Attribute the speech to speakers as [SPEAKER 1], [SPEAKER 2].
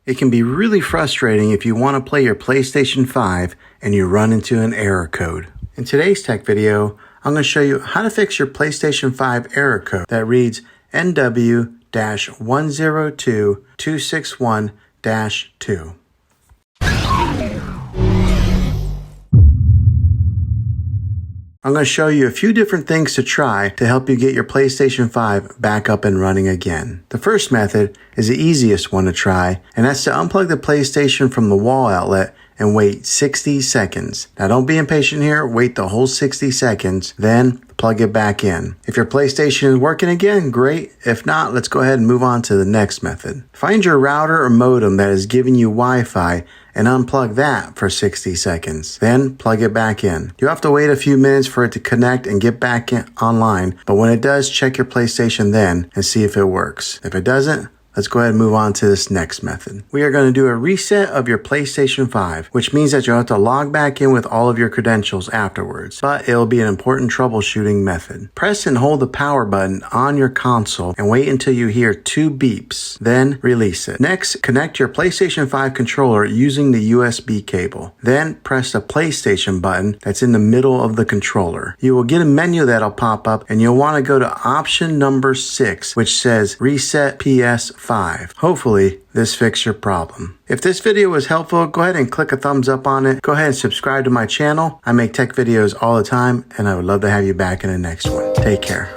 [SPEAKER 1] It can be really frustrating if you want to play your PlayStation 5 and you run into an error code. In today's tech video, I'm going to show you how to fix your PlayStation 5 error code that reads NW-102261-2. I'm going to show you a few different things to try to help you get your PlayStation 5 back up and running again. The first method is the easiest one to try, and that's to unplug the PlayStation from the wall outlet and wait 60 seconds. Now don't be impatient here, wait the whole 60 seconds, then plug it back in. If your PlayStation is working again, great. If not, let's go ahead and move on to the next method. Find your router or modem that is giving you Wi-Fi and unplug that for 60 seconds. Then plug it back in. You have to wait a few minutes for it to connect and get back online, but when it does, check your PlayStation then and see if it works. If it doesn't, let's go ahead and move on to this next method. We are going to do a reset of your PlayStation 5, which means that you'll have to log back in with all of your credentials afterwards, but it'll be an important troubleshooting method. Press and hold the power button on your console and wait until you hear 2 beeps, then release it. Next, connect your PlayStation 5 controller using the USB cable. Then press the PlayStation button that's in the middle of the controller. You will get a menu that'll pop up and you'll want to go to option number 6, which says Reset PS5. Hopefully, this fixed your problem. If this video was helpful, go ahead and click a thumbs up on it. Go ahead and subscribe to my channel. I make tech videos all the time, and I would love to have you back in the next one. Take care.